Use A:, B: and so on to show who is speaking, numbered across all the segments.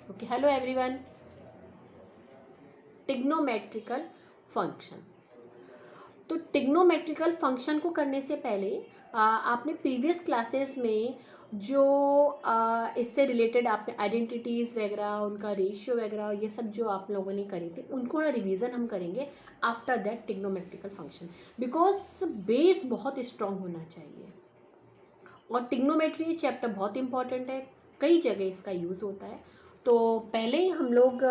A: Okay, hello everyone. Trigonometrical function. तो trigonometrical function को करने से पहले आपने प्रीवियस क्लासेस में जो इससे रिलेटेड आपने आइडेंटिटीज़ वगैरह, उनका रेशियो वगैरह, ये सब जो आप लोगों ने करे थे उनको ना रिवीजन हम करेंगे after that trigonometrical function, because base बहुत स्ट्रांग होना चाहिए। और टिग्नोमेट्री चैप्टर बहुत इंपॉर्टेंट है, कई जगह इसका यूज़ होता है। तो पहले हम लोग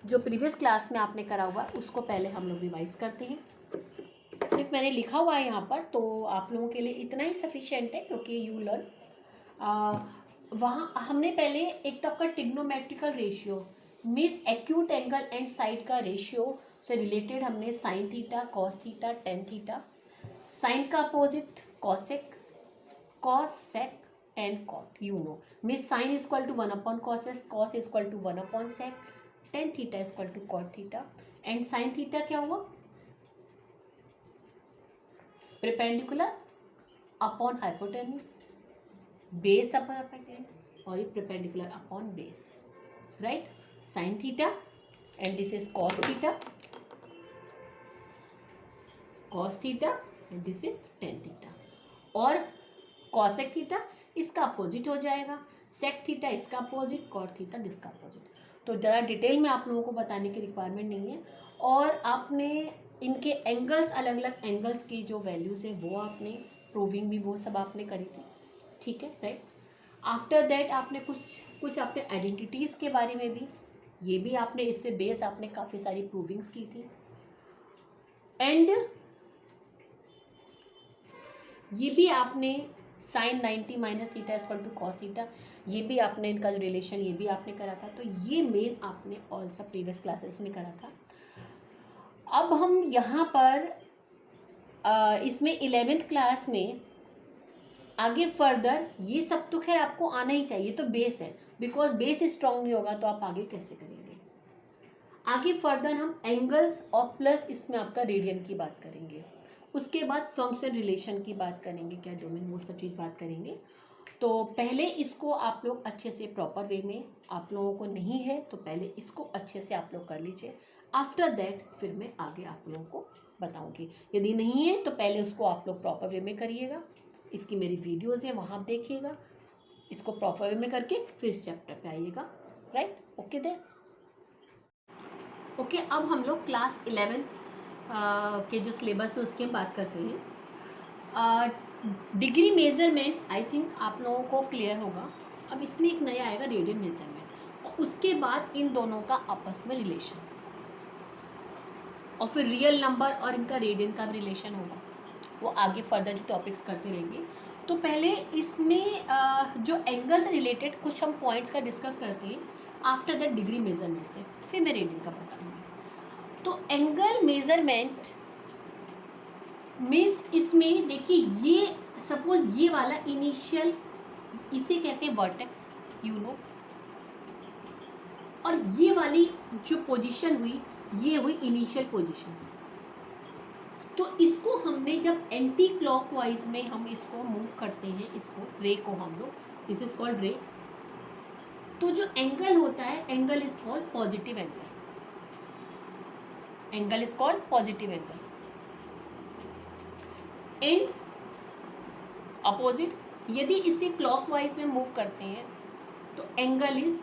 A: जो प्रीवियस क्लास में आपने करा हुआ उसको पहले हम लोग रिवाइज करते हैं। सिर्फ मैंने लिखा हुआ है यहाँ पर, तो आप लोगों के लिए इतना ही सफिशिएंट है, क्योंकि यू लर्न। वहाँ हमने पहले एक तो आपका trigonometrical ratio means acute angle and side का रेशियो से रिलेटेड हमने sine theta, cos theta, tan theta, sine का opposite cosec, cos, sec and cot, you know, means sin is equal to 1 upon cos s, cos is equal to 1 upon sec, tan theta is equal to cot theta, and sin theta क्या हुआ? Perpendicular upon hypotenuse, base upon hypotenuse, और ये perpendicular upon base, right? Sin theta and this is cos theta, cos theta and this is tan theta, और cosec theta इसका opposite हो जाएगा, sec theta इसका opposite, cot theta इसका opposite. तो ज़्यादा डिटेल में आप लोगों को बताने की रिक्वायरमेंट नहीं है। और आपने इनके एंगल्स, अलग अलग एंगल्स की जो वैल्यूज़ है वो आपने प्रूविंग भी वो सब आपने करी थी, ठीक है, राइट। आफ्टर दैट आपने कुछ आपने आइडेंटिटीज़ के बारे में भी, ये भी आपने इस पे बेस आपने काफ़ी सारी प्रूविंग्स की थी। एंड ये भी आपने sine 90 minus theta equal to cos theta, ये भी आपने इनका जो रिलेशन ये भी आपने करा था। तो ये मेन आपने ऑल सब प्रीवियस क्लासेस में करा था। अब हम यहाँ पर इसमें 11th क्लास में आगे फर्दर, ये सब तो खैर आपको आना ही चाहिए, तो बेस है, बिकॉज बेस स्ट्रांग नहीं होगा तो आप आगे कैसे करेंगे। आगे फर्दर हम एंगल्स और प्लस इसमें आपका रेडियन की बात करेंगे, उसके बाद फंक्शन रिलेशन की बात करेंगे, क्या डोमेन, वो सब चीज़ बात करेंगे। तो पहले इसको आप लोग अच्छे से प्रॉपर वे में, आप लोगों को नहीं है तो पहले इसको अच्छे से आप लोग कर लीजिए। आफ्टर दैट फिर मैं आगे आप लोगों को बताऊंगी। यदि नहीं है तो पहले उसको आप लोग प्रॉपर वे में करिएगा। इसकी मेरी वीडियोज़ है, वहाँ आप देखिएगा, इसको प्रॉपर वे में करके फिर इस चैप्टर पे आइएगा, राइट। Okay then, okay. अब हम लोग क्लास 11 के जो सिलेबस में उसकी हम बात करते हैं। डिग्री मेजरमेंट आई थिंक आप लोगों को क्लियर होगा। अब इसमें एक नया आएगा रेडियन मेजरमेंट, और उसके बाद इन दोनों का आपस में रिलेशन, और फिर रियल नंबर और इनका रेडियन का रिलेशन होगा, वो आगे फर्दर जो टॉपिक्स करते रहेंगे। तो पहले इसमें जो एंगल से रिलेटेड कुछ हम पॉइंट्स का डिस्कस करते हैं, आफ्टर दैट डिग्री मेजरमेंट से फिर मैं रेडियन का बताऊँगी। तो एंगल मेजरमेंट मीन्स इसमें देखिए, ये सपोज ये वाला इनिशियल, इसे कहते हैं वर्टेक्स, यू नो, और ये वाली जो पोजीशन हुई ये हुई इनिशियल पोजीशन। तो इसको हमने जब एंटी क्लॉकवाइज में हम इसको मूव करते हैं, इसको रे को हम लोग, दिस इज कॉल्ड रे। तो जो एंगल होता है, angle is called positive angle, angle is called positive angle. And opposite, यदि इसे क्लॉकवाइज में मूव करते हैं तो एंगल इज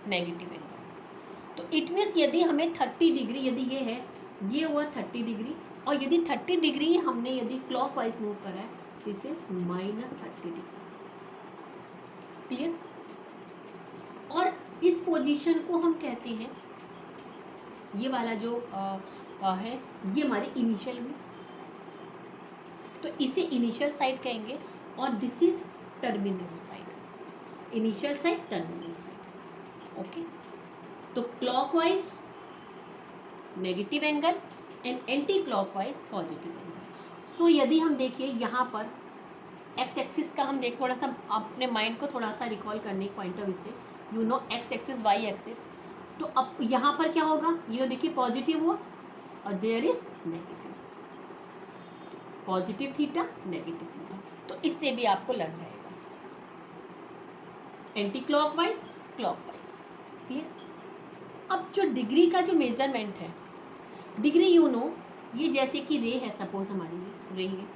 A: नेगेटिव एंगल। तो इट मीन्स यदि हमें 30 डिग्री, यदि ये है, ये हुआ 30 डिग्री, और यदि 30 डिग्री हमने यदि क्लॉकवाइज मूव करा है, दिस इज -30 डिग्री, क्लियर। और इस पोजीशन को हम कहते हैं, ये वाला जो है ये हमारी इनिशियल हुई, तो इसे इनिशियल साइड कहेंगे, और this is terminal side, initial side, terminal side, okay. तो clockwise negative angle and anti clockwise positive angle. So यदि हम देखिए यहाँ पर एक्स एक्सिस का हम देख, थोड़ा सा अपने माइंड को थोड़ा सा रिकॉल करने के पॉइंट ऑफ व्यू से, you know, X axis, Y axis. तो अब यहाँ पर क्या होगा, ये देखिए पॉजिटिव हुआ और there is negative, positive theta, negative theta. तो इससे भी आपको लग जाएगा एंटी क्लॉकवाइज, क्लॉकवाइज, क्लियर। अब जो डिग्री का जो मेजरमेंट है, डिग्री यू नो, ये जैसे कि रे है, सपोज हमारी रे है,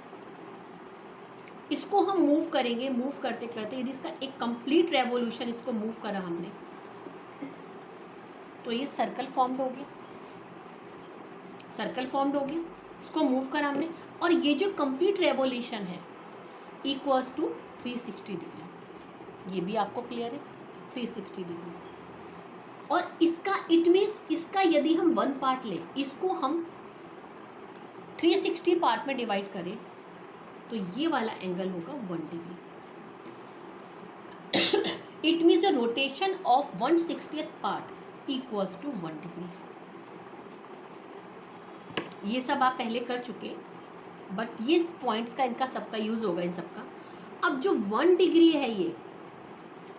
A: इसको हम मूव करेंगे, मूव करते करते यदि इसका एक कंप्लीट रेवोल्यूशन इसको मूव करा हमने, तो ये सर्कल फॉर्म्ड हो गया, सर्कल फॉर्म्ड हो गया, इसको मूव करा हमने, और ये जो कंप्लीट रेवोल्यूशन है इक्वल्स टू 360 डिग्री। ये भी आपको क्लियर है, 360 डिग्री। और इसका इट मीन्स इसका यदि हम 1 पार्ट लें, इसको हम 360 पार्ट में डिवाइड करें, तो ये वाला एंगल होगा 1 degree. It means the rotation of 1/60th part equals to 1 degree. ये सब आप पहले कर चुके, बट ये पॉइंट्स का इनका सबका यूज होगा इन सबका। अब जो 1 डिग्री है ये,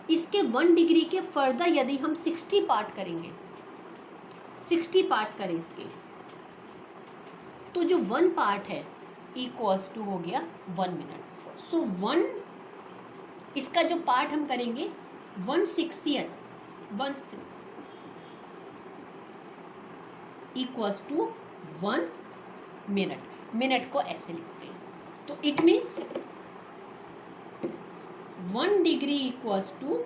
A: इसके 1 डिग्री के फर्दर यदि हम 60 पार्ट करेंगे, 60 पार्ट करें इसके, तो जो 1 पार्ट है इक्वल्स टू हो गया 1 मिनट। सो 1 इसका जो पार्ट हम करेंगे 1/60th equals to 1 minute. Minute को ऐसे लिखते हैं, तो it means 1 degree equals to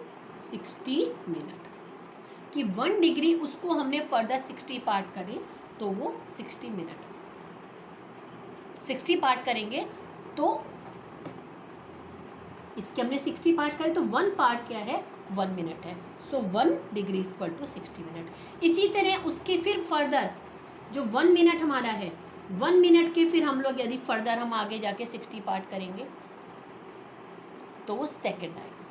A: 60 minute, कि 1 डिग्री उसको हमने फर्दर 60 पार्ट करें तो वो 60 मिनट, 60 पार्ट करेंगे तो इसके हमने 60 पार्ट करे, तो 1 पार्ट क्या है 1 मिनट है। सो 1 डिग्री इक्वल टू 60 मिनट। इसी तरह उसके फिर फर्दर जो 1 मिनट हमारा है, 1 मिनट के फिर हम लोग यदि फर्दर हम आगे जाके 60 पार्ट करेंगे तो वो सेकेंड आएगा।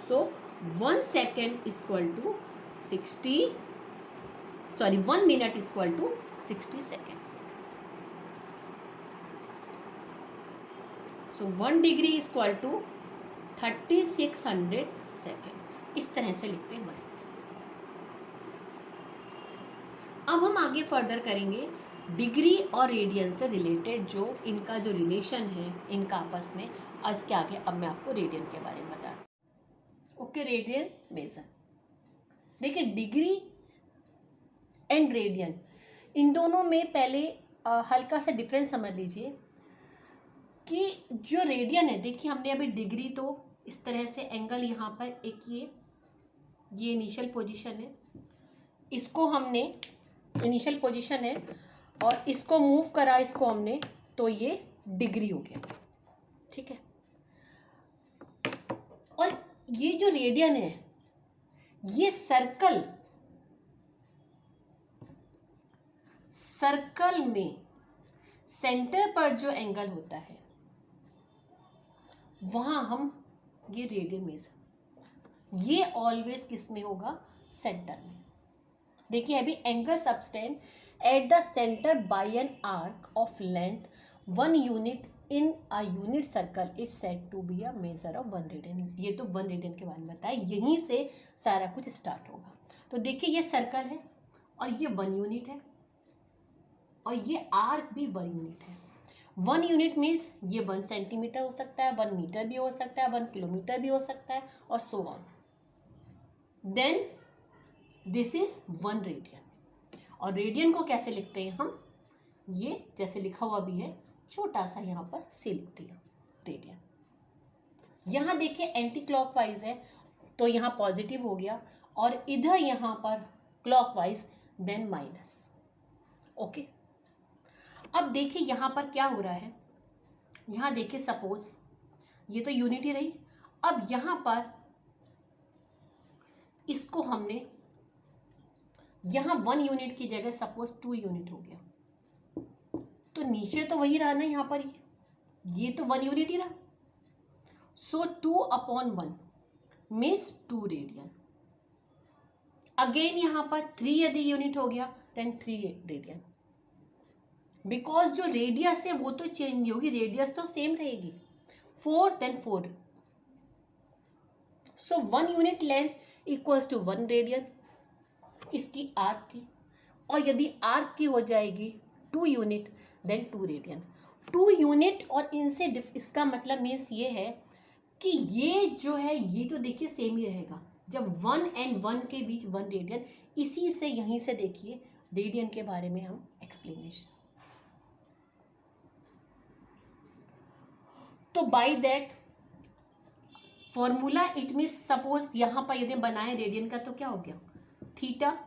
A: So 1 second equal to 1 minute equal to 60 second. So 1 degree equal to 3600 second. इस तरह से लिखते हैं बस। अब हम आगे फर्दर करेंगे डिग्री और रेडियन से रिलेटेड जो इनका जो रिलेशन है इनका आपस में। इसके आगे अब मैं आपको रेडियन के बारे में बता। Okay, radian major. देखिए डिग्री एंड रेडियन, इन दोनों में पहले हल्का सा डिफरेंस समझ लीजिए कि जो रेडियन है, देखिए हमने अभी डिग्री तो इस तरह से एंगल यहाँ पर एक ये इनिशियल पोजीशन है, इसको हमने इनिशियल पोजीशन है और इसको मूव करा इसको हमने, तो ये डिग्री हो गया, ठीक है। और ये जो रेडियन है ये सर्कल में सेंटर पर जो एंगल होता है वहां हम ये रेडियन मेजर, ये ऑलवेज किस में होगा सेंटर में। देखिए अभी angle subtended at the centre by an arc of length 1 unit in a unit circle is said to be a measure of 1 radian. ये तो 1 रेडियन के बारे में बताया, यहीं से सारा कुछ स्टार्ट होगा। तो देखिए ये सर्कल है और ये 1 यूनिट है और ये आर्क भी 1 यूनिट है। 1 यूनिट मीन्स ये 1 सेंटीमीटर हो सकता है, 1 मीटर भी हो सकता है, 1 किलोमीटर भी हो सकता है और so on. Then this is 1 radian. और रेडियन को कैसे लिखते हैं हम, ये जैसे लिखा हुआ भी है, छोटा सा यहाँ पर सी लिख दिया रेडियन। यहाँ देखिए एंटी क्लॉकवाइज है तो यहाँ पॉजिटिव हो गया और इधर यहाँ पर क्लॉकवाइज देन माइनस। ओके, अब देखिए यहाँ पर क्या हो रहा है, यहाँ देखिए सपोज ये तो यूनिट ही रही, अब यहाँ पर इसको हमने यहाँ 1 यूनिट की जगह सपोज 2 यूनिट हो गया, तो नीचे तो वही रहा ना, यहाँ पर ये तो 1 यूनिट ही रहा। सो 2/1 मीन्स 2 रेडियन। अगेन यहाँ पर 3 यदि यूनिट हो गया देन 3 रेडियन। बिकॉज जो रेडियस है वो तो चेंज नहीं होगी, रेडियस तो सेम रहेगी। 4 then 4। So 1 unit length equals to 1 radian इसकी आर्क की, और यदि आर्क की हो जाएगी 2 यूनिट देन 2 रेडियन। 2 यूनिट और इनसे इसका मतलब मीन्स ये है कि ये जो है ये तो देखिए सेम ही रहेगा, जब 1 and 1 के बीच 1 रेडियन, इसी से यहीं से देखिए रेडियन के बारे में हम एक्सप्लेनेशन। तो by that formula it means suppose यहां पर यदि बनाए रेडियन का तो क्या हो गया, थीटा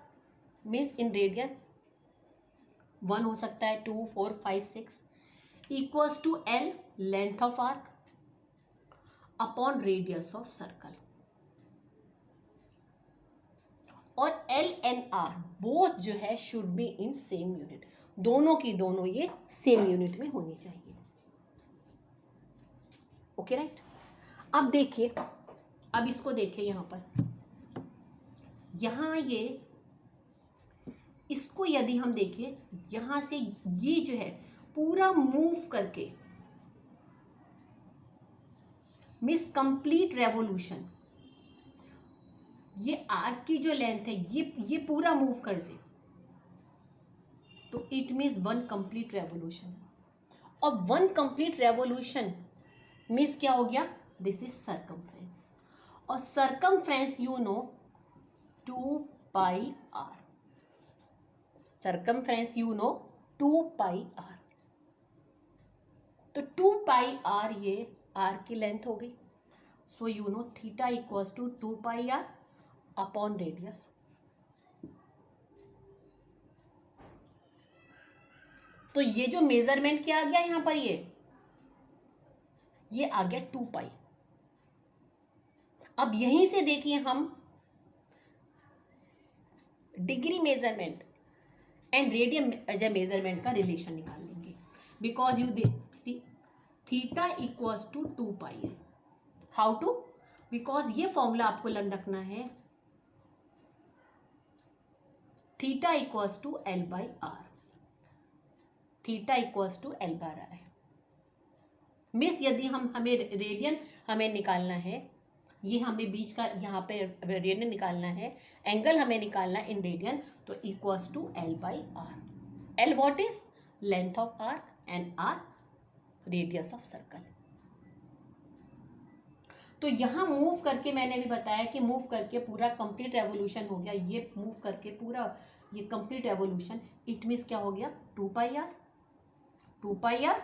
A: मीन्स इन रेडियन 1 हो सकता है, 2, 4, 5, 6 equals to L length of arc upon radius of circle, और एल एंड आर बोथ जो है should be in same unit, दोनों की दोनों ये सेम यूनिट में होनी चाहिए। Okay right. अब देखिए, अब इसको देखिए यहां पर, यहां ये इसको यदि हम देखें यहां से ये जो है पूरा मूव करके मिस कंप्लीट रेवोल्यूशन, ये आर्क की जो लेंथ है ये पूरा मूव कर जाए तो इट मीन्स 1 कंप्लीट रेवोल्यूशन, और 1 कंप्लीट रेवोल्यूशन मीन्स क्या हो गया, दिस इज सर्कमफ्रेंस, और circumference you know 2 pi R, circumference you know 2 pi R, तो 2 पाई आर ये आर की लेंथ हो गई, so you know theta equals to 2 pi R upon radius. तो ये जो मेजरमेंट क्या आ गया यहां पर, ये आ गया 2 पाई। अब यहीं से देखिए हम degree measurement and radian measurement का रिलेशन निकाल लेंगे, because you see theta equals to 2 pi है। हाउ टू, बिकॉज ये फॉर्मूला आपको लर्न रखना है, theta equals to L by R, theta equals to L by R. मिस यदि हमें रेडियन हमें निकालना है, ये हमें बीच का यहाँ पे रेडियन निकालना है, एंगल हमें निकालना इन रेडियन, तो equals to L by R. L what is length of arc and R radius of circle. तो यहाँ मूव करके मैंने भी बताया कि मूव करके पूरा कंप्लीट रेवोल्यूशन हो गया, ये मूव करके पूरा ये कंप्लीट रेवोल्यूशन, इट मीन्स क्या हो गया 2 pi are, 2 pi are,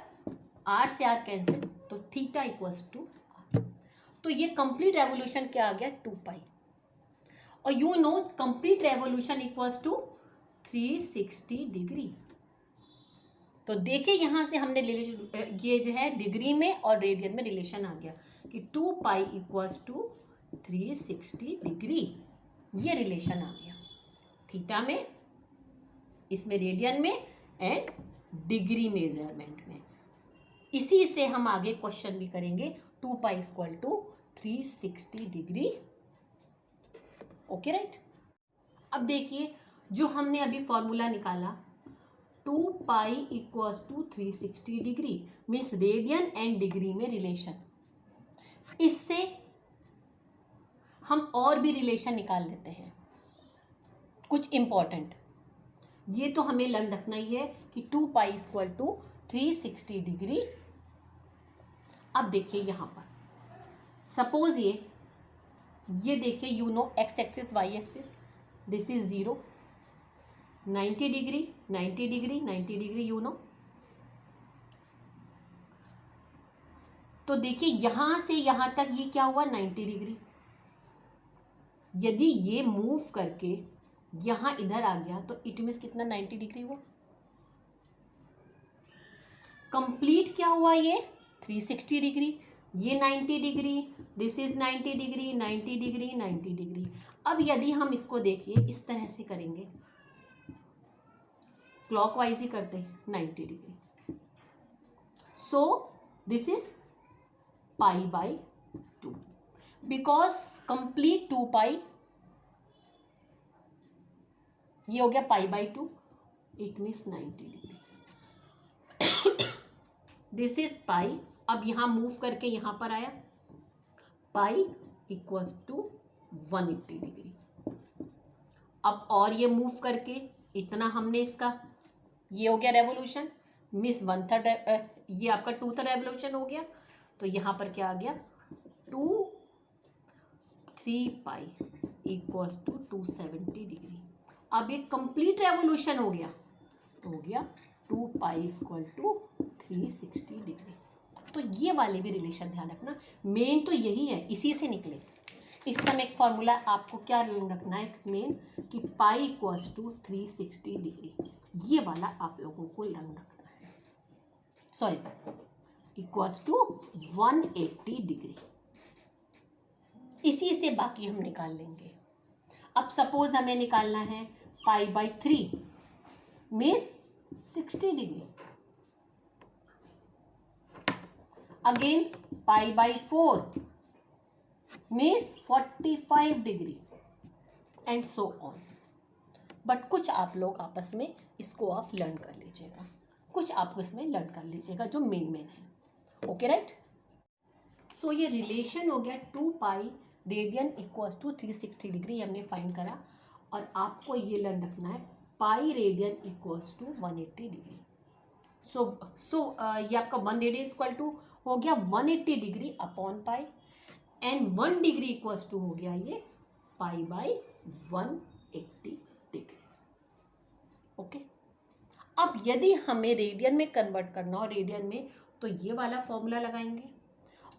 A: are से आर कैंसिल, तो थीटा इक्वल्स टू आर। तो ये कंप्लीट रेवोल्यूशन क्या आ गया 2 पाई, और you know complete revolution equals to 360 degree. तो देखिए यहां से हमने ये जो है डिग्री में और रेडियन में रिलेशन आ गया कि 2 पाई इक्वल्स टू 360 डिग्री, ये रिलेशन आ गया थीटा में, इसमें रेडियन में एंड डिग्री मेजरमेंट में। इसी से हम आगे क्वेश्चन भी करेंगे, 2 pi equal to 360 degree. Okay right. अब देखिए जो हमने अभी फॉर्मूला निकाला 2 pi equals to 360 degree means radian and degree में रिलेशन, इससे हम और भी रिलेशन निकाल लेते हैं कुछ इंपॉर्टेंट। ये तो हमें लर्न रखना ही है कि 2 पाई इक्वल टू 360 डिग्री। अब देखिए यहां पर सपोज ये देखिए you know X axis Y axis, this is 0, 90 degree 90 degree 90 degree you know. तो देखिए यहां से यहां तक ये क्या हुआ 90 डिग्री, यदि ये मूव करके यहां इधर आ गया तो इट मीन्स कितना 90 डिग्री हुआ, कंप्लीट क्या हुआ ये 360 डिग्री, ये 90 degree, this is 90 degree 90 degree 90 degree. अब यदि हम इसको देखिए इस तरह से करेंगे, क्लॉकवाइज ही करते हैं 90 degree, so this is pi by 2 because complete 2 पाई, ये हो गया pi by 2, it means 90 degree, this is pi. अब यहां मूव करके यहां पर आया, पाई इक्वल्स टू 180 डिग्री। अब और ये मूव करके इतना हमने इसका, ये हो गया रेवोल्यूशन मीन्स 1/3, ये आपका 2/3 रेवोल्यूशन हो गया, तो यहां पर क्या आ गया two 3 pi equals to 270 degree. अब ये कंप्लीट रेवोल्यूशन हो गया, तो हो गया 2 पाई इक्वल टू 360 डिग्री। तो ये वाले भी रिलेशन ध्यान रखना, मेन तो यही है, इसी से निकले। इस समय एक फॉर्मूला आपको क्या रखना है मेन, कि पाई इक्वल्स टू 360 डिग्री, ये वाला आप लोगों को रखना है, सॉरी इक्वल्स टू 180 डिग्री। इसी से बाकी हम निकाल लेंगे। अब सपोज हमें निकालना है pi by 3 means 60 degree, again pi by 4 means 45 degree and so on. But कुछ आप लोग आपस में इसको आप लर्न कर लीजिएगा, कुछ आप इसमें लर्न कर लीजिएगा जो मेन है। Okay right. सो ये रिलेशन हो गया 2 पाई रेडियन इक्वल्स टू 360 डिग्री हमने फाइंड करा, और आपको ये लर्न रखना है pi radian equals to 180 degree. So ये आपका 1 रेडियन इक्वल टू हो गया 180 degree upon pi, and 1 degree equals to हो गया ये पाई बाई 180 डिग्री। ओके। अब यदि हमें रेडियन में कन्वर्ट करना हो, रेडियन में, तो ये वाला फॉर्मूला लगाएंगे,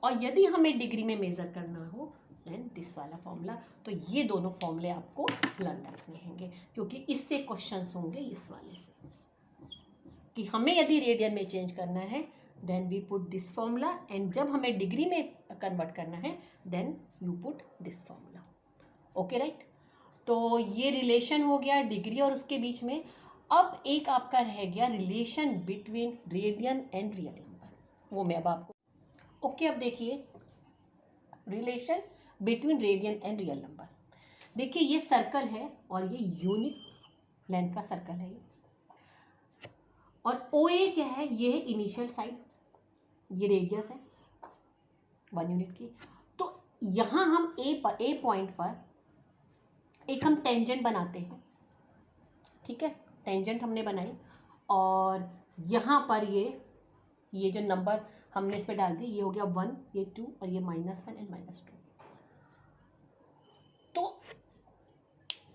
A: और यदि हमें डिग्री में मेजर करना हो देन दिस वाला फॉर्मूला। तो ये दोनों फॉर्मूले आपको लर्न रखने होंगे, क्योंकि इससे क्वेश्चंस होंगे इस वाले से, कि हमें यदि रेडियन में चेंज करना है then we put this formula, and जब हमें डिग्री में कन्वर्ट करना है then you put this formula. Okay right. तो ये रिलेशन हो गया डिग्री और उसके बीच में। अब एक आपका रह गया relation between radian and real number, वो मैं अब आपको ओके। अब देखिए relation between radian and real number. देखिए ये सर्कल है और ये यूनिट लेंथ का सर्कल है ये, और ओ ए क्या है, ये है इनिशियल साइड, ये रेडियस है 1 यूनिट की। तो यहाँ हम ए पॉइंट पर एक हम टेंजेंट बनाते हैं, ठीक है, टेंजेंट हमने बनाई, और यहाँ पर ये जो नंबर हमने इस पर डाल दिए, ये हो गया 1, ये 2, और ये -1 एंड -2। तो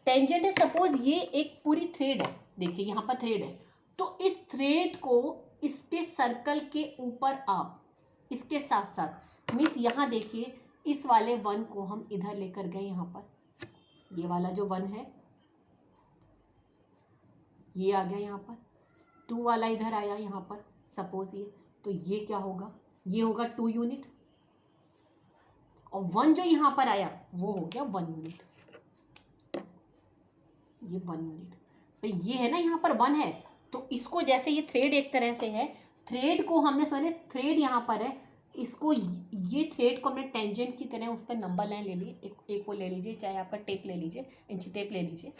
A: टेंजेंट है, सपोज ये एक पूरी थ्रेड है, देखिए यहाँ पर थ्रेड है, तो इस थ्रेड को इसके सर्कल के ऊपर आप इसके साथ साथ मीन्स यहाँ देखिए इस वाले 1 को हम इधर लेकर गए, यहाँ पर ये वाला जो 1 है ये आ गया, यहाँ पर 2 वाला इधर आया यहाँ पर सपोज ये, तो ये क्या होगा, ये होगा 2 यूनिट, और 1 जो यहाँ पर आया वो हो गया 1 यूनिट, ये 1 यूनिट। तो ये है ना यहाँ पर 1 है, तो इसको जैसे ये थ्रेड एक तरह से है, थ्रेड को हमने समझे थ्रेड यहाँ पर है, इसको ये थ्रेड को हमने टेंजेंट की तरह उस पर नंबर लाइन ले लिए, एक वो ले लीजिए, चाहे आपका टेप ले लीजिए, इंची टेप ले लीजिए,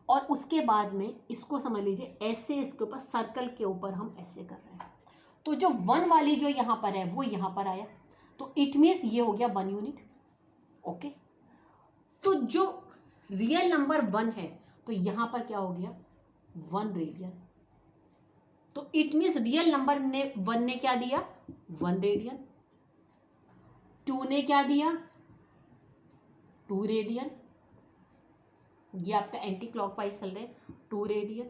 A: और उसके बाद में इसको समझ लीजिए ऐसे इसके ऊपर सर्कल के ऊपर हम ऐसे कर रहे हैं। तो जो 1 वाली जो यहाँ पर है वो यहाँ पर आया, तो इट मीन्स ये हो गया 1 यूनिट। ओके। तो जो रियल नंबर 1 है तो यहाँ पर क्या हो गया 1 रेडियन, तो इट मीन्स रियल नंबर ने 1 ने क्या दिया 1 रेडियन, 2 ने क्या दिया 2 रेडियन, ये आपका एंटी क्लॉकवाइज चल रहे हैं 2 रेडियन,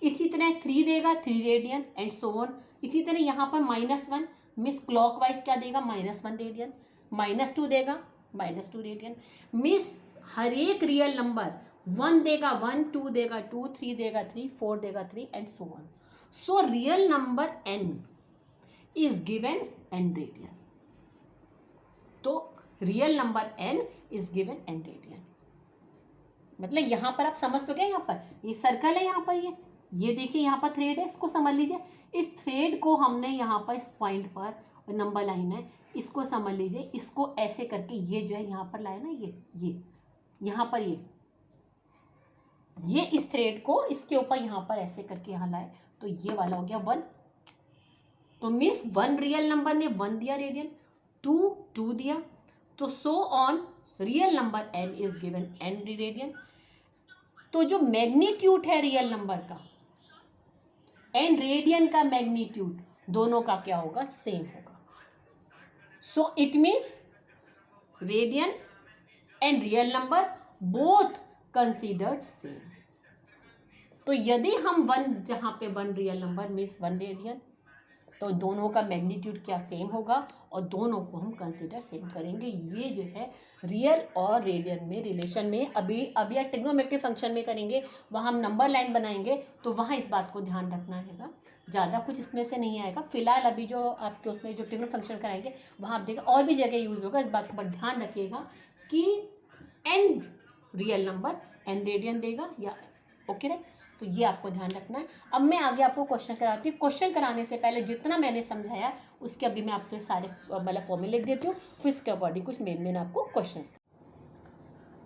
A: इसी तरह 3 देगा 3 रेडियन एंड सो ऑन। इसी तरह यहाँ पर -1 मिस क्लॉकवाइज क्या देगा -1 रेडियन, -2 देगा -2 रेडियन, मिस हर एक रियल नंबर 1 देगा 1, 2 देगा 2, 3 देगा 3, 4 देगा 3 and so on. So real number n is given n radian, तो real number n is given n radian. मतलब यहाँ पर आप समझ तो गए, यहाँ पर ये सर्कल है, यहाँ पर ये देखिए यहाँ पर थ्रेड है, इसको समझ लीजिए, इस थ्रेड को हमने यहाँ पर इस पॉइंट पर नंबर लाइन है, इसको समझ लीजिए, इसको ऐसे करके ये जो है यहाँ पर लाया ना, ये यहाँ पर ये इस थ्रेड को इसके ऊपर यहाँ पर ऐसे करके यहाँ लाए, तो ये वाला हो गया 1। तो मीन्स 1 रियल नंबर ने 1 दिया रेडियन, 2 दिया, तो so on real number n is given n radian. तो जो मैग्नीट्यूड है रियल नंबर का एंड रेडियन का मैग्नीट्यूड दोनों का क्या होगा सेम होगा। So it means radian and real number both considered same. तो यदि हम वन, जहाँ पे one real number means one radian, तो दोनों का मैग्नीट्यूड क्या सेम होगा और दोनों को हम कंसीडर सेम करेंगे। ये जो है रियल और रेडियन में रिलेशन में अभी या ट्रिग्नोमेट्रिक फंक्शन में करेंगे, वहाँ हम नंबर लाइन बनाएंगे तो वहाँ इस बात को ध्यान रखना है। ज़्यादा कुछ इसमें से नहीं आएगा फिलहाल। अभी जो आपके उसमें जो ट्रिग्नो फंक्शन कराएंगे वहाँ आप देखिए और भी जगह यूज़ होगा, इस बात पर ध्यान रखिएगा कि and real number and radian देगा या ओके राइट। तो ये आपको ध्यान रखना है। अब मैं आगे आपको क्वेश्चन कराती हूँ। क्वेश्चन कराने से पहले जितना मैंने समझाया उसके अभी मैं आपके सारे मतलब फॉर्मूले लिख देती हूँ, फिर इसके अकॉर्डिंग कुछ मेन आपको क्वेश्चन।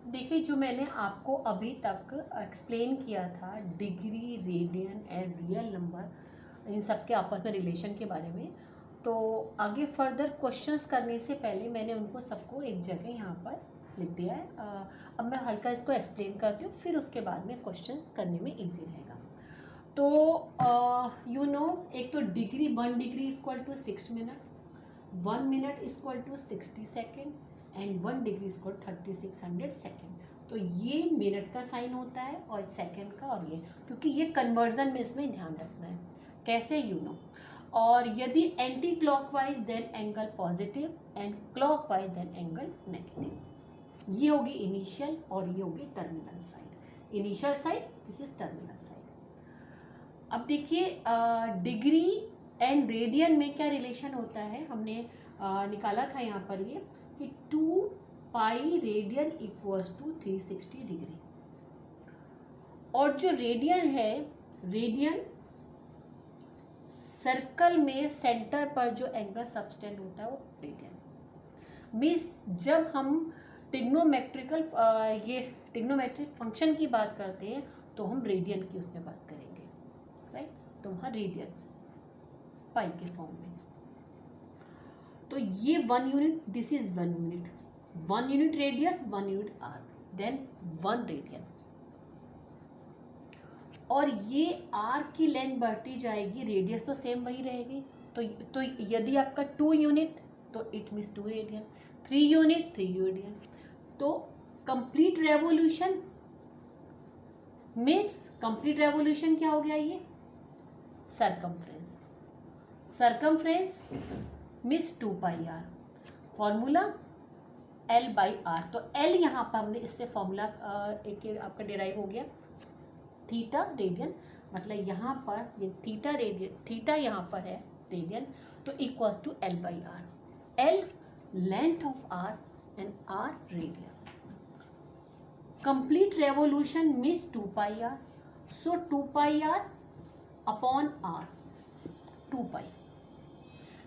A: देखिए जो मैंने आपको अभी तक एक्सप्लेन किया था degree, radian and real number, इन सब के आपस में रिलेशन के बारे में, तो आगे फर्दर क्वेश्चंस करने से पहले मैंने उनको सबको एक जगह यहाँ पर लिख दिया है। अब मैं हल्का इसको एक्सप्लेन करती हूँ, फिर उसके बाद में क्वेश्चंस करने में इजी रहेगा। तो यू नो, एक तो degree, 1 degree equal to 6 minute, 1 minute equal to 60 second and 1 degree equal 3600 second. तो ये मिनट का साइन होता है और सेकेंड का, और ये क्योंकि ये कन्वर्जन में इसमें ध्यान रखना है कैसे यू नो। और यदि anti clockwise then angle positive and clockwise then angle negative. ये होगी इनिशियल और ये होगी terminal side. Initial side, this is terminal side. अब देखिए डिग्री एंड रेडियन में क्या रिलेशन होता है, हमने निकाला था यहाँ पर ये कि 2 पाई रेडियन इक्वल्स टू 360 डिग्री। और जो रेडियन है, रेडियन सर्कल में सेंटर पर जो एंगल सबटेंड होता है वो रेडियन। मीन्स जब हम ट्रिग्नोमेट्रिकल ये ट्रिग्नोमेट्रिक फंक्शन की बात करते हैं तो हम रेडियन की उसमें बात करेंगे, राइट। तो वहाँ रेडियन पाई के फॉर्म में। तो ये 1 unit, this is 1 unit, 1 unit radius, 1 unit arc, then 1 radian. और ये आर्क की लेंथ बढ़ती जाएगी, रेडियस तो सेम वही रहेगी। तो यदि आपका 2 यूनिट तो it means 2 radian, 3 unit 3 radian. तो complete revolution means, complete revolution क्या हो गया, ये circumference. Circumference means 2 pi R, formula L by R. तो L यहाँ पर हमने इससे फॉर्मूला एक आपका डिराइव हो गया, थीटा रेडियन, मतलब यहाँ पर ये थीटा रेडियन, थीटा यहाँ पर है रेडियन, तो equals to L by R. L length of R and R radius. Complete revolution means 2 pi R, so 2 pi R upon R, 2 pi.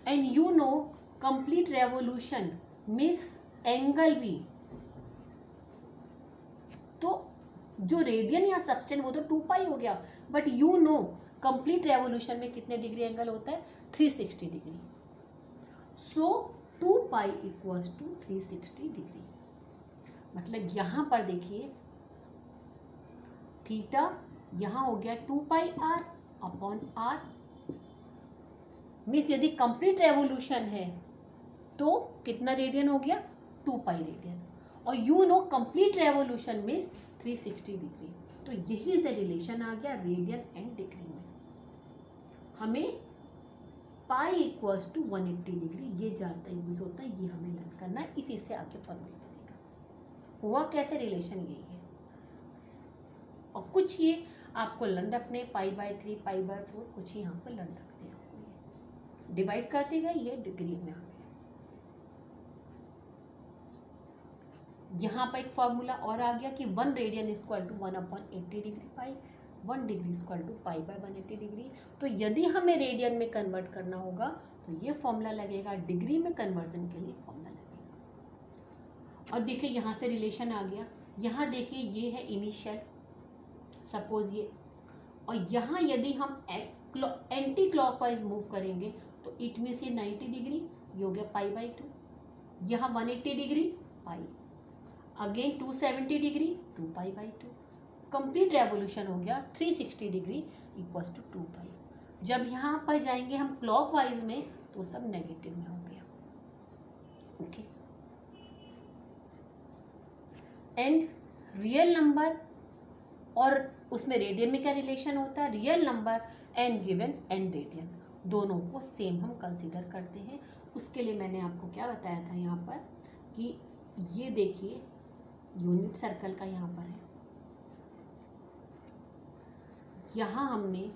A: And you know complete revolution means angle भी, तो जो radian या subtend वो तो 2 pi हो गया, but you know complete revolution में कितने डिग्री एंगल होता है, 360 degree. So 2 pi equals to 360 degree. मतलब यहाँ पर देखिए थीटा यहाँ हो गया 2 pi R upon R. Means यदि कंप्लीट रेवोल्यूशन है तो कितना रेडियन हो गया, 2 पाई रेडियन। और you know complete revolution means 360 degree. तो यही से रिलेशन आ गया रेडियन एंड डिग्री में। हमें पाई इक्वल्स टू 180 डिग्री ये ज़्यादा यूज होता है, ये हमें लर्न करना है, इसी से आके फॉर्मूला बनेगा। हुआ कैसे रिलेशन, यही है। और कुछ ये आपको लर्न रखने, पाई बाय 3, पाई बाय 4, कुछ ही यहाँ पर लर्न रखने आपको, डिवाइड करते गए ये डिग्री में आ गया। यहाँ पर एक फॉर्मूला और आ गया कि 1 radian equal to 1/80 degree pi, 1 degree equal to pi by 180 degree. तो यदि हमें रेडियन में कन्वर्ट करना होगा तो ये फॉर्मूला लगेगा, डिग्री में कन्वर्जन के लिए फॉर्मूला लगेगा। और देखिए यहाँ से रिलेशन आ गया, यहाँ देखिए ये है इनिशियल, सपोज ये, और यहाँ यदि हम एंटी क्लॉकवाइज मूव करेंगे तो इट मीन्स ये 90 डिग्री, ये हो गया पाई बाई 2, यहाँ 180 degree pi, again 270 degree 2 pi by 2। Complete revolution हो गया 360 डिग्री इक्वल्स टू 2 पाई। जब यहाँ पर जाएंगे हम क्लॉकवाइज में तो सब नेगेटिव में हो गया, ओके। एंड रियल नंबर, और उसमें रेडियन में क्या रिलेशन होता है, real number and given and radian, दोनों को सेम हम कंसीडर करते हैं। उसके लिए मैंने आपको क्या बताया था यहाँ पर कि ये देखिए यूनिट सर्कल का यहाँ पर है, यहाँ हमने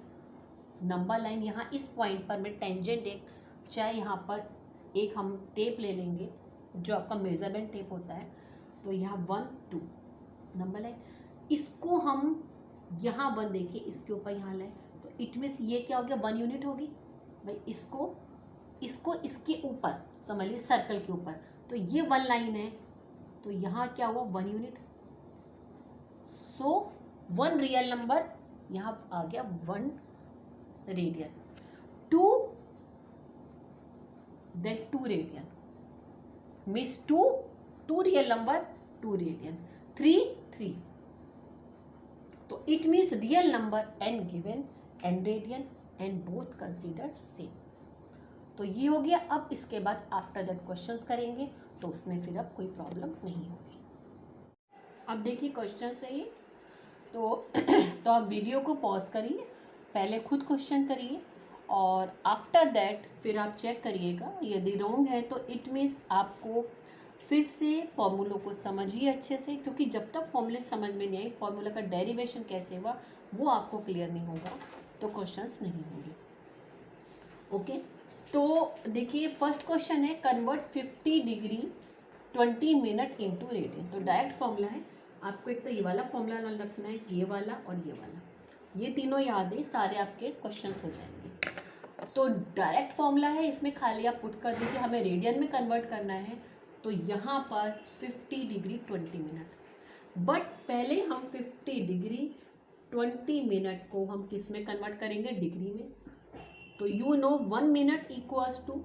A: नंबर लाइन, यहाँ इस पॉइंट पर मैं टेंजेंट एक, चाहे यहाँ पर एक हम टेप ले लेंगे जो आपका मेजरमेंट टेप होता है, तो यहाँ 1 2 नंबर लाइन, इसको हम यहाँ 1 देखिए इसके ऊपर यहाँ लाए, तो इट मीन्स ये क्या हो गया 1 यूनिट होगी भाई। इसको इसके ऊपर समझ लीजिए सर्कल के ऊपर, तो ये 1 लाइन है, तो यहाँ क्या हुआ 1 यूनिट। सो 1 रियल नंबर यहाँ आ गया 1 radian, 2 then 2 radian means 2 real number 2 radian, 3 तो it means real number and given and radian and both considered same. तो ये हो गया। अब इसके बाद आफ्टर दैट क्वेश्चंस करेंगे, तो उसमें फिर अब कोई प्रॉब्लम नहीं होगी। अब देखिए क्वेश्चन है ये, तो आप वीडियो को पॉज करिए, पहले खुद क्वेश्चन करिए और आफ्टर दैट फिर आप चेक करिएगा। यदि रॉन्ग है तो इट मीन्स आपको फिर से फॉर्मूलों को समझिए अच्छे से, क्योंकि जब तक फॉर्मूले समझ में नहीं आई, फॉर्मूला का डेरिवेशन कैसे हुआ वो आपको क्लियर नहीं होगा, तो क्वेश्चंस नहीं होंगे। ओके, तो देखिए फर्स्ट क्वेश्चन है convert 50 degree 20 minute into radian. तो डायरेक्ट फॉर्मूला है, आपको एक तो ये वाला फॉर्मूला रखना है, ये वाला और ये वाला, ये तीनों याद है, सारे आपके क्वेश्चंस हो जाएंगे। तो डायरेक्ट फॉर्मूला है, इसमें खाली आप पुट कर दीजिए, हमें रेडियन में कन्वर्ट करना है, तो यहाँ पर 50 डिग्री 20 मिनट। बट पहले हम 50 डिग्री 20 मिनट को हम किस में कन्वर्ट करेंगे, डिग्री में। तो you know 1 minute equals to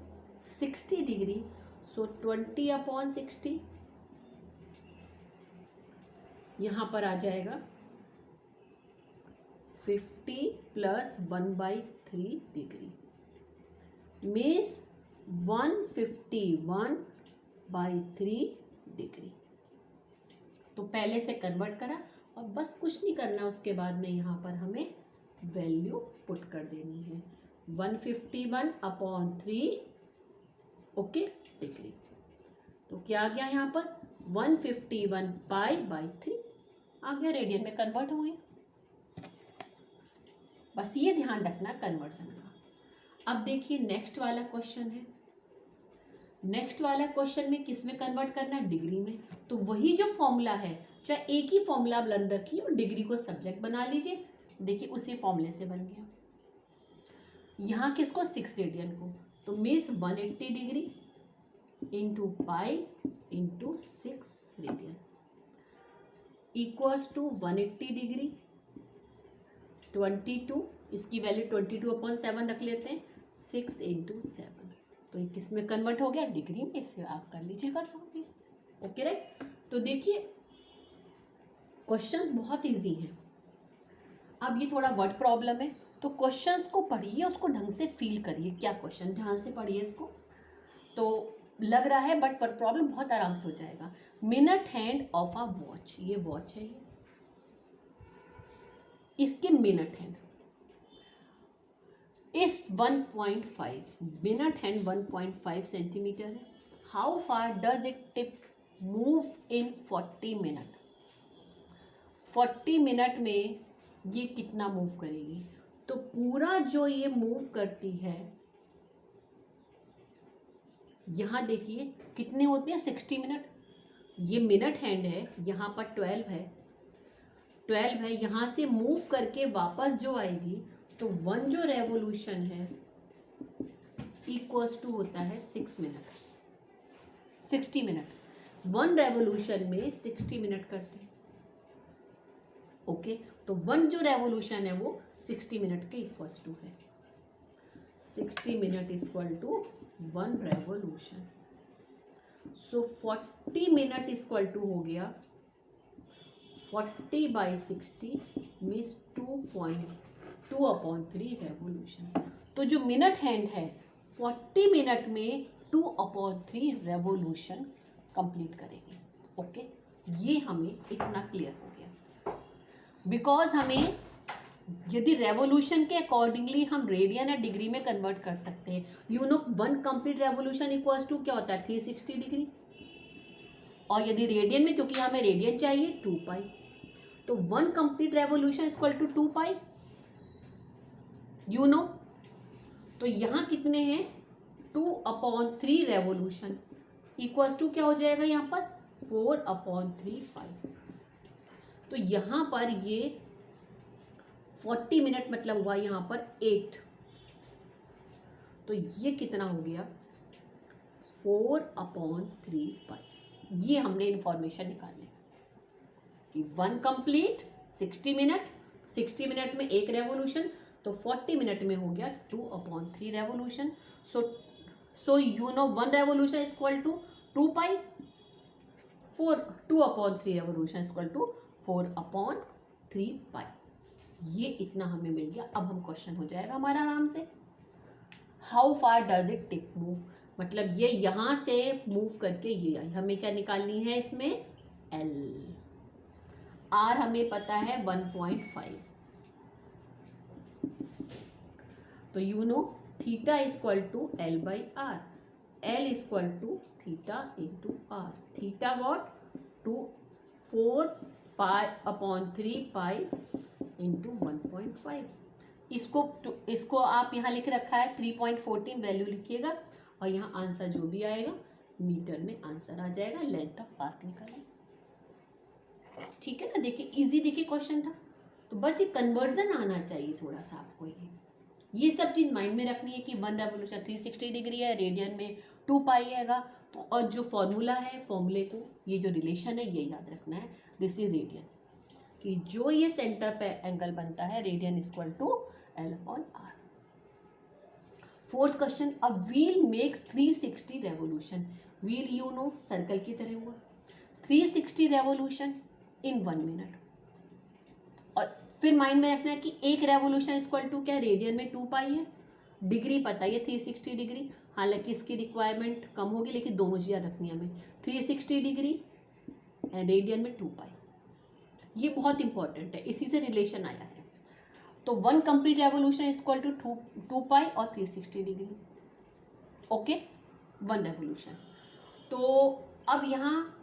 A: 60 degree, so 20/60 यहाँ पर आ जाएगा 50 + 1/3 डिग्री मीन्स 151/3 डिग्री। तो पहले से कन्वर्ट करा और बस कुछ नहीं करना, उसके बाद में यहाँ पर हमें वैल्यू पुट कर देनी है 151/3 ओके डिग्री। तो क्या आ गया यहाँ पर 151π/3 आ गया, रेडियन में कन्वर्ट हो गया। बस ये ध्यान रखना कन्वर्जन का। अब देखिए नेक्स्ट वाला क्वेश्चन है, नेक्स्ट वाला क्वेश्चन में किस में कन्वर्ट करना है, डिग्री में। तो वही जो फॉर्मूला है, चाहे एक ही फॉर्मूला आप लर्न रखिए और डिग्री को सब्जेक्ट बना लीजिए, देखिए उसी फॉर्मूले से बन गया। यहाँ किसको 6 रेडियन को, तो means 180 degree into pi into 6 radian equals to 180 degree 22, इसकी वैल्यू 22/7 रख लेते हैं, 6 × 7, तो ये किस में कन्वर्ट हो गया, डिग्री में। इसे आप कर लीजिएगा सॉल्व। Okay right. तो देखिए क्वेश्चंस बहुत इजी हैं। अब ये थोड़ा वर्ड प्रॉब्लम है, तो क्वेश्चंस को पढ़िए, उसको ढंग से फील करिए, क्या क्वेश्चन, ध्यान से पढ़िए इसको। तो लग रहा है बट वर्ड प्रॉब्लम बहुत आराम से हो जाएगा। Minute hand of a watch, ये वॉच है, ये इसके मिनट हैंड इस 1.5 मिनट हैंड 1.5 सेंटीमीटर है। How far does it tip move in 40 minute, 40 minute में ये कितना मूव करेगी। तो पूरा जो ये मूव करती है, यहाँ देखिए कितने होते हैं 60 मिनट, ये मिनट हैंड है, यहाँ पर 12 है, 12 है, यहाँ से मूव करके वापस जो आएगी, तो 1 जो रेवोल्यूशन है इक्वल्स टू होता है 6 मिनट, 60 मिनट। 1 रेवोल्यूशन में 60 मिनट करते हैं। ओके, तो 1 जो रेवोल्यूशन है वो 60 मिनट के इक्वल्स टू है, 60 minute equal to 1 revolution. So 40 minute equal to हो गया 40/60 मीन्स 2.2/3 रेवोल्यूशन। तो जो मिनट हैंड है 40 मिनट में 2/3 रेवोल्यूशन कंप्लीट करेगी। ओके, ये हमें इतना क्लियर हो गया, बिकॉज हमें यदि रेवोल्यूशन के अकॉर्डिंगली हम रेडियन या डिग्री में कन्वर्ट कर सकते हैं। You know 1 complete revolution equals to क्या होता है 360 डिग्री, और यदि रेडियन में, क्योंकि हमें रेडियन चाहिए 2 पाई, तो 1 complete revolution equal to 2 pi, you know. तो यहाँ कितने हैं 2/3 रेवोल्यूशन इक्वल्स टू क्या हो जाएगा यहाँ पर 4/3 पाई। तो यहाँ पर ये 40 मिनट मतलब हुआ यहाँ पर 8, तो ये कितना हो गया 4/3 पाई। ये हमने इंफॉर्मेशन निकाली कि 1 कंप्लीट 60 मिनट में एक रेवोल्यूशन, तो 40 मिनट में हो गया 2/3 revolution. So you know 1 revolution is equal to 2 pi, 2/3 revolution is equal to 4/3 pi. ये इतना हमें मिल गया। अब हम क्वेश्चन हो जाएगा हमारा आराम से, how far does it tick move, मतलब ये यहाँ से मूव करके ये आई, हमें क्या निकालनी है इसमें एल, आर हमें पता है 1.5, तो you know theta equal to L by R, L equal to theta into R, theta what 4/3 pi into 1.5। इसको आप यहाँ लिख रखा है 3.14 वैल्यू लिखिएगा, और यहाँ आंसर जो भी आएगा मीटर में आंसर आ जाएगा, लेंथ ऑफ आर्क निकालें। ठीक है ना, देखिए इजी, देखिए क्वेश्चन था। तो बस ये कन्वर्जन आना चाहिए थोड़ा सा आपको, ये सब चीज़ माइंड में रखनी है कि 1 रेवोल्यूशन 360 डिग्री है, रेडियन में 2 पाई हैगा, तो और जो फॉर्मूला है, फॉर्मूले को ये जो रिलेशन है ये याद रखना है, दिस इज रेडियन, कि जो ये सेंटर पे एंगल बनता है radian equal to L/R। 4th question, a wheel makes 360 revolution, wheel you know circle की तरह हुआ, 360 रेवोल्यूशन इन 1 मिनट, और फिर माइंड में रखना है कि एक रेवोल्यूशन इक्वल टू क्या, रेडियन में 2 पाई है, डिग्री पता है 360 डिग्री, हालांकि इसकी रिक्वायरमेंट कम होगी लेकिन दोनों चीज़ें रखनी है हमें, 360 डिग्री एंड रेडियन में 2 पाई, ये बहुत इंपॉर्टेंट है, इसी से रिलेशन आया है। तो 1 complete revolution equal to 2 pi और 360 डिग्री, ओके 1 रेवोल्यूशन। तो अब यहाँ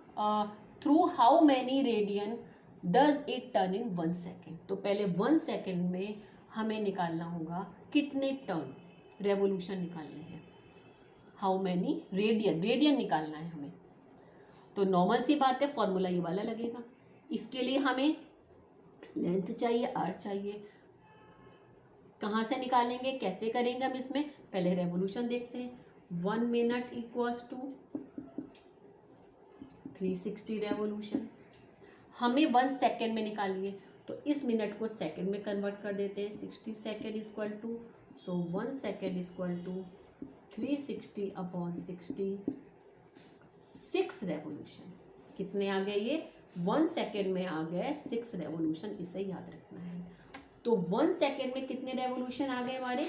A: through how many radian does it turn in 1 second, तो पहले 1 सेकेंड में हमें निकालना होगा कितने टर्न, रेवोल्यूशन निकालने हैं, हाउ मैनी रेडियन, रेडियन निकालना है हमें। तो नॉर्मल सी बात है, फॉर्मूला ये वाला लगेगा, इसके लिए हमें लेंथ चाहिए, आर चाहिए, कहाँ से निकालेंगे, कैसे करेंगे हम इसमें, पहले रेवोल्यूशन देखते हैं। 1 मिनट इक्वल्स टू 360 रेवोल्यूशन, हमें 1 सेकेंड में निकालिए, तो इस मिनट को सेकेंड में कन्वर्ट कर देते हैं, 60 second equal to, so 1 second equal to 360/60, 6 revolution, कितने आ गए ये 1 सेकेंड में आ गए 6 रेवोल्यूशन, इसे याद रखना है। तो 1 सेकेंड में कितने रेवोल्यूशन आ गए हमारे,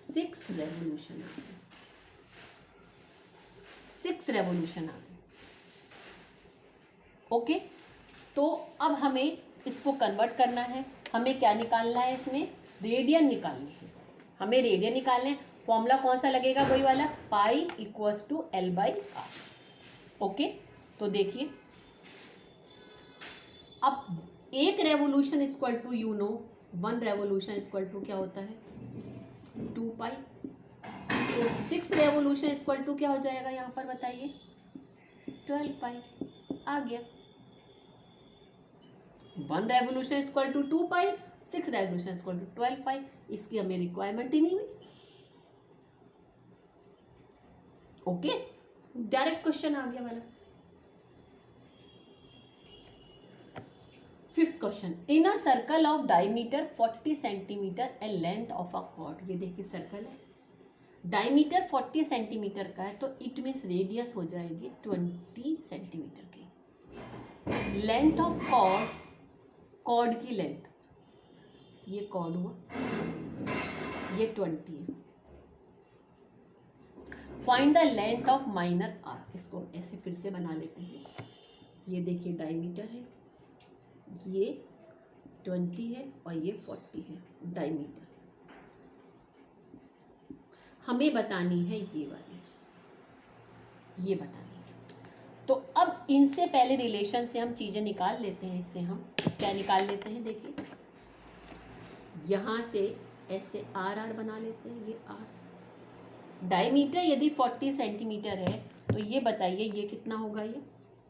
A: 6 रेवोल्यूशन आ गए, 6 रेवोल्यूशन आ गए, ओके। तो अब हमें इसको कन्वर्ट करना है, हमें क्या निकालना है, इसमें रेडियन निकालनी है, हमें रेडियन निकालना है। फॉर्मूला कौन सा लगेगा, वही वाला, पाई इक्वल्स टू L/R, ओके। तो देखिए अब एक revolution equal to, you know 1 revolution equal to क्या होता है 2 पाई, तो 6 रेवोल्यूशन इक्वल टू क्या हो जाएगा यहाँ पर बताइए 12 पाई, आ गया। 1 revolution equal to 2 pi, 6 revolution equal to 12 pi, इसकी हमें रिक्वायरमेंट ही नहीं हुई, ओके, डायरेक्ट क्वेश्चन आ गया वाला। 5th question, in a circle of diameter 40 centimetre and length of a cord, ये देखिए सर्कल है, डायमीटर 40 सेंटीमीटर का है, तो इट मीन्स रेडियस हो जाएगी 20 सेंटीमीटर की, लेंथ ऑफ कॉर्ड, कॉर्ड की लेंथ, ये कॉर्ड हुआ, ये 20 है, find the length of minor arc, इसको ऐसे फिर से बना लेते हैं, ये देखिए डायमीटर है, ये 20 है और ये 40 है डायमीटर। हमें बतानी है ये वाली, ये बतानी है। तो अब इनसे पहले रिलेशन से हम चीज़ें निकाल लेते हैं। इससे हम क्या निकाल लेते हैं, देखिए यहाँ से ऐसे आर आर बना लेते हैं। ये आर डायमीटर यदि 40 सेंटीमीटर है तो ये बताइए ये कितना होगा, ये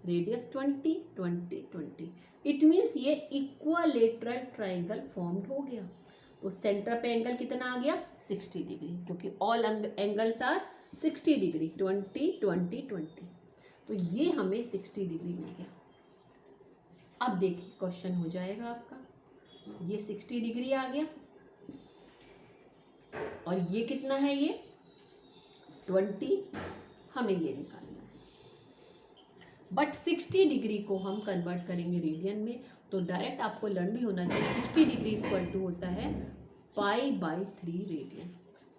A: रेडियस 20 20 20। इट मीन्स ये इक्वालेटरल ट्राइंगल फॉर्म्ड हो गया। तो सेंटर पे एंगल कितना आ गया 60 डिग्री, क्योंकि ऑल एंगल्स आर 60 डिग्री, 20 20 20। तो ये हमें 60 डिग्री मिल गया। अब देखिए क्वेश्चन हो जाएगा आपका, ये 60 डिग्री आ गया और ये कितना है, ये 20। हमें ये निकालना है। बट 60 डिग्री को हम कन्वर्ट करेंगे रेडियन में, तो डायरेक्ट आपको लर्न भी होना चाहिए 60 डिग्री इक्वल टू होता है π/3 रेडियन।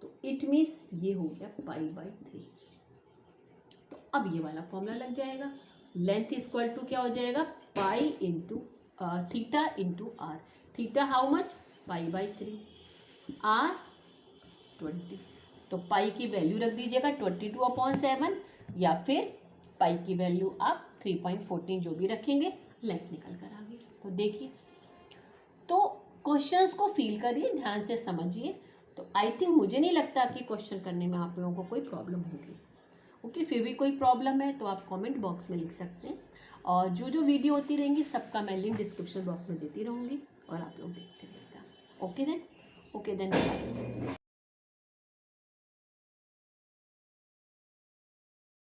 A: तो इट मीन्स ये हो गया π/3। तो अब ये वाला फॉर्मूला लग जाएगा। लेंथ इक्वल टू क्या हो जाएगा, pi into theta into R. Theta how much, π/3, R 20। तो पाई की वैल्यू रख दीजिएगा 22/7, या फिर पाई की वैल्यू आप 3.14 जो भी रखेंगे, लेंथ निकल कर आ गई। तो देखिए, तो क्वेश्चंस को फील करिए, ध्यान से समझिए। तो आई थिंक मुझे नहीं लगता कि क्वेश्चन करने में आप लोगों को कोई प्रॉब्लम होगी। ओके, फिर भी कोई प्रॉब्लम है तो आप कमेंट बॉक्स में लिख सकते हैं। और जो वीडियो होती रहेंगी सबका मैं लिंक डिस्क्रिप्शन बॉक्स में देती रहूँगी और आप लोग देखते रहिएगा। Okay then, bye.